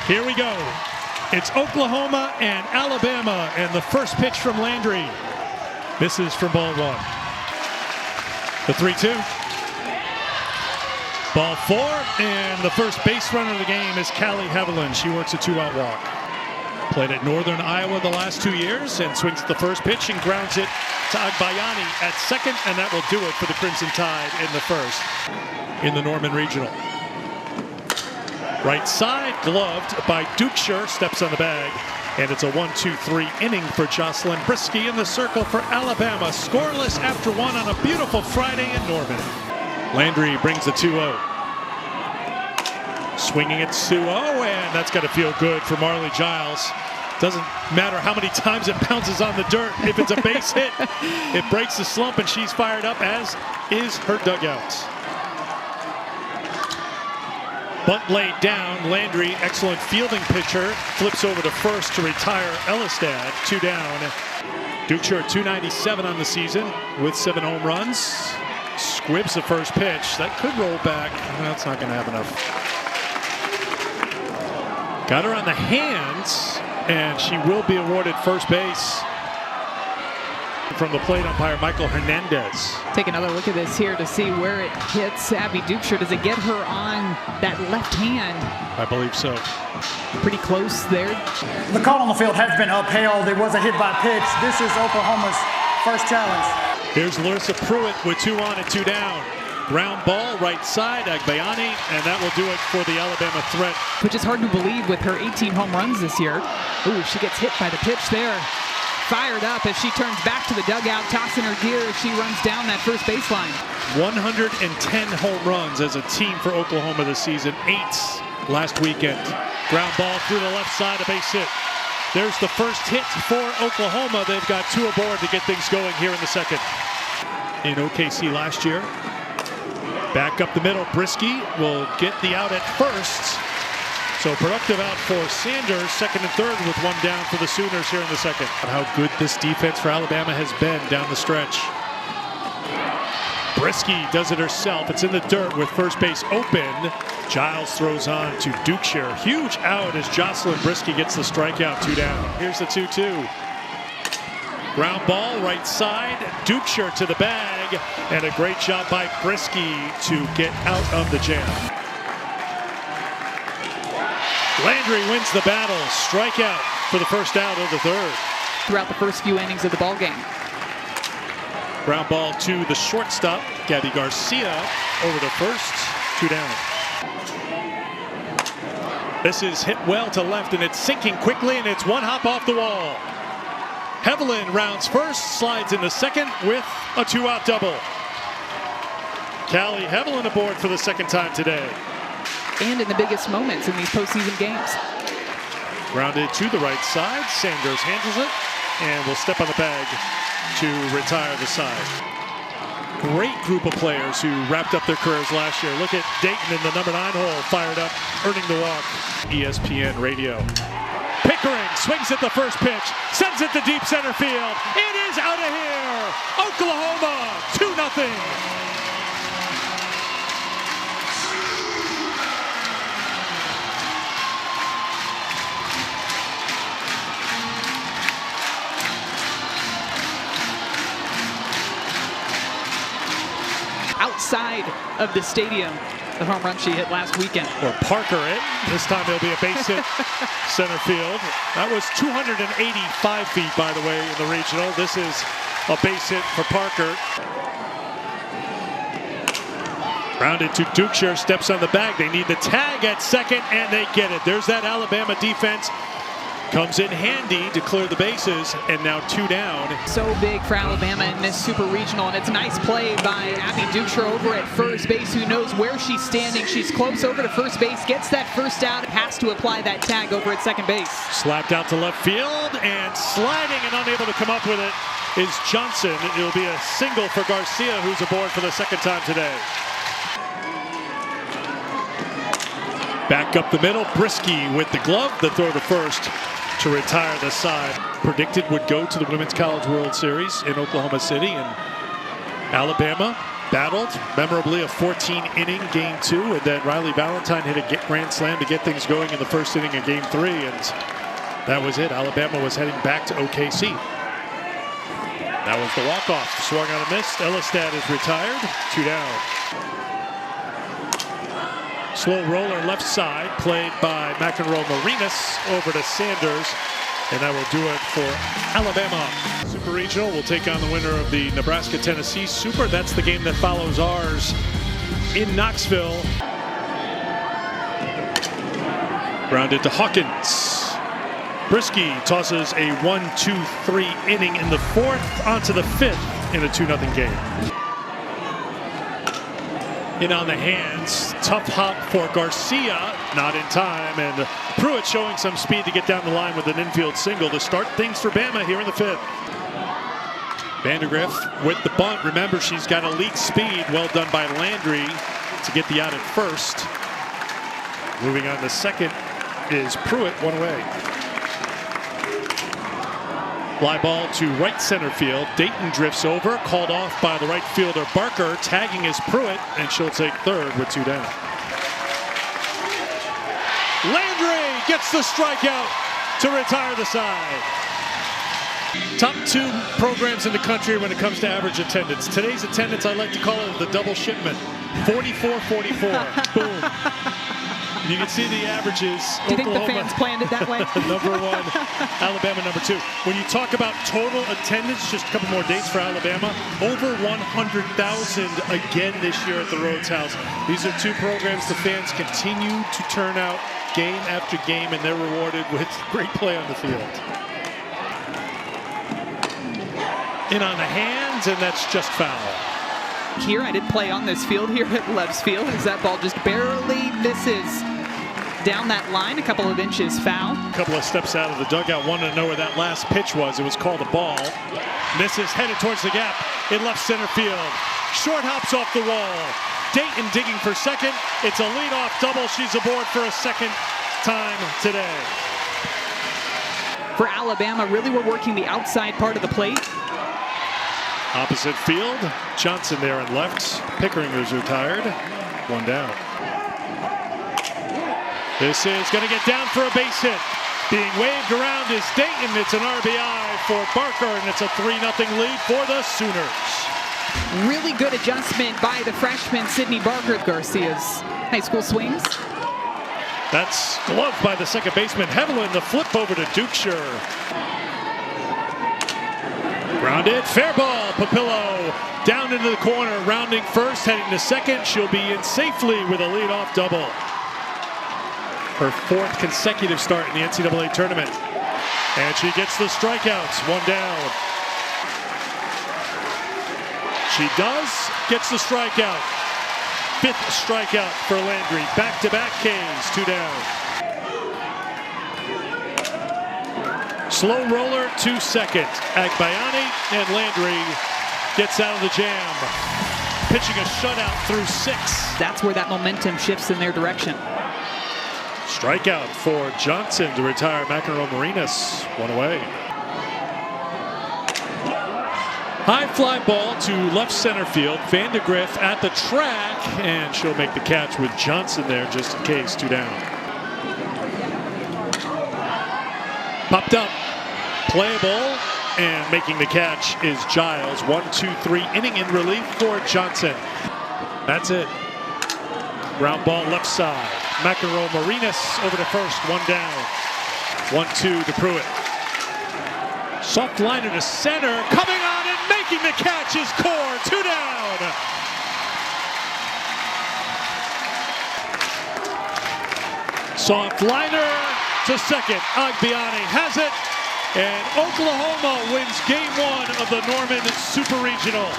Here we go. It's Oklahoma and Alabama, and the first pitch from Landry misses from ball one. The 3-2. Ball four, and the first base runner of the game is Callie Hevelin. She works a 2-out walk. Played at Northern Iowa the last 2 years and swings the first pitch and grounds it to Agbayani at second, and that will do it for the Crimson Tide in the first in the Norman Regional. Right side, gloved by Dukeshire, steps on the bag, and it's a 1-2-3 inning for Jocelyn Brisky in the circle for Alabama. Scoreless after one on a beautiful Friday in Norman. Landry brings the 2-0. Swinging at 2-0, and that's got to feel good for Marley Giles. Doesn't matter how many times it bounces on the dirt. If it's a base hit, it breaks the slump, and she's fired up, as is her dugout. Bunt laid down. Landry, excellent fielding pitcher, flips over to first to retire Elistad. 2 down. Dukeshire 297 on the season with 7 home runs. Squibs the first pitch. That could roll back. That's not going to have enough. Got her on the hands, and she will be awarded first base. From the plate umpire, Michael Hernandez. Take another look at this here to see where it hits Abby Dukeshire. Does it get her on that left hand? I believe so. Pretty close there. The call on the field has been upheld. It was a hit by pitch. This is Oklahoma's first challenge. Here's Larissa Pruitt with 2 on and 2 down. Ground ball, right side, Agbayani, and that will do it for the Alabama threat. Which is hard to believe with her 18 home runs this year. Ooh, she gets hit by the pitch there. Fired up as she turns back to the dugout, tossing her gear as she runs down that first baseline. 110 home runs as a team for Oklahoma this season, 8 last weekend. Ground ball through the left side, a base hit. There's the first hit for Oklahoma. They've got 2 aboard to get things going here in the second. In OKC last year. Back up the middle, Brisky will get the out at first. So productive out for Sanders, second and third with 1 down for the Sooners here in the second. How good this defense for Alabama has been down the stretch. Brisky does it herself. It's in the dirt with first base open. Giles throws on to Dukeshire. Huge out as Jocelyn Brisky gets the strikeout, 2 down. Here's the 2-2. Ground ball, right side. Dukeshire to the bag, and a great job by Brisky to get out of the jam. Landry wins the battle. Strikeout for the first out of the third. Throughout the first few innings of the ballgame. Ground ball to the shortstop, Gabby Garcia, over to first, 2 down. This is hit well to left, and it's sinking quickly, and it's 1 hop off the wall. Hevelin rounds first, slides into second with a 2-out double. Callie Hevelin aboard for the second time today. And in the biggest moments in these postseason games. Grounded to the right side. Sanders handles it and will step on the bag to retire the side. Great group of players who wrapped up their careers last year. Look at Dayton in the number 9 hole, fired up, earning the walk. ESPN radio. Pickering swings at the first pitch, sends it to deep center field. It is out of here. Oklahoma 2-0. Outside of the stadium, the home run she hit last weekend. Or Parker it. This time it'll be a base hit center field. That was 285 feet, by the way, in the regional. This is a base hit for Parker. Rounded to Dukeshire, steps on the bag. They need the tag at second, and they get it. There's that Alabama defense. Comes in handy to clear the bases, and now 2 down. So big for Alabama in this super regional, and it's a nice play by Abby Dukeshire over at first base, who knows where she's standing. She's close over to first base, gets that first out, has to apply that tag over at second base. Slapped out to left field, and sliding and unable to come up with it is Johnson. It'll be a single for Garcia, who's aboard for the second time today. Back up the middle, Brisky with the glove, the throw to first to retire the side. Predicted would go to the Women's College World Series in Oklahoma City, and Alabama battled memorably a 14-inning game 2, and then Riley Valentine hit a grand slam to get things going in the first inning of game 3, and that was it. Alabama was heading back to OKC. That was the walk-off. Swung on a miss. Elistad is retired. 2 down. Slow roller left side, played by McEnroe-Marinas over to Sanders, and that will do it for Alabama. Super Regional will take on the winner of the Nebraska-Tennessee Super. That's the game that follows ours in Knoxville. Grounded to Hawkins. Brisky tosses a 1-2-3 inning in the 4th onto the 5th in a 2-0 game. In on the hands, tough hop for Garcia, not in time, and Pruitt showing some speed to get down the line with an infield single to start things for Bama here in the 5th. Vandergriff with the bunt. Remember, she's got elite speed. Well done by Landry to get the out at first. Moving on to second is Pruitt, 1 away. Fly ball to right center field. Dayton drifts over, called off by the right fielder Barker. Tagging is Pruitt, and she'll take third with 2 down. Landry gets the strikeout to retire the side. Top 2 programs in the country when it comes to average attendance. Today's attendance, I like to call it the double shipment. 44-44. Boom. You can see the averages. Do you think the fans planned it that way? Number 1, Alabama number 2. When you talk about total attendance, just a couple more dates for Alabama, over 100,000 again this year at the Rhodes House. These are 2 programs the fans continue to turn out game after game, and they're rewarded with great play on the field. In on the hands, and that's just foul. Here, I did play on this field here at Lev's Field as that ball just barely misses down that line, a couple of inches foul. A couple of steps out of the dugout, wanted to know where that last pitch was. It was called a ball. Misses, headed towards the gap in left center field. Short hops off the wall. Dayton digging for second. It's a leadoff double. She's aboard for a second time today. For Alabama, really we're working the outside part of the plate. Opposite field, Johnson there in left. Pickering is retired. 1 down. This is going to get down for a base hit. Being waved around is Dayton. It's an RBI for Barker, and it's a 3-0 lead for the Sooners. Really good adjustment by the freshman Sydney Barker. Garcia's high school swings. That's gloved by the second baseman Hevelin. The flip over to Dukeshire. Grounded, fair ball. Papillo down into the corner, rounding first, heading to second. She'll be in safely with a leadoff double. Her 4th consecutive start in the NCAA tournament. And she gets the strikeouts, 1 down. She does, gets the strikeout. 5th strikeout for Landry. Back-to-back Ks, 2 down. Slow roller to second. Agbayani and Landry gets out of the jam. Pitching a shutout through 6. That's where that momentum shifts in their direction. Strikeout for Johnson to retire McEnroe-Marinas. 1 away. High fly ball to left center field. Vandergriff at the track, and she'll make the catch with Johnson there just in case. 2 down. Popped up, playable, and making the catch is Giles. 1-2-3 inning in relief for Johnson. That's it. Ground ball left side. McEnroe-Marinas over to first, 1 down. 1-2 to Pruitt. Soft liner to center, coming on and making the catch is Core. 2 down. Soft liner to second. Agbayani has it, and Oklahoma wins game 1 of the Norman Super Regional.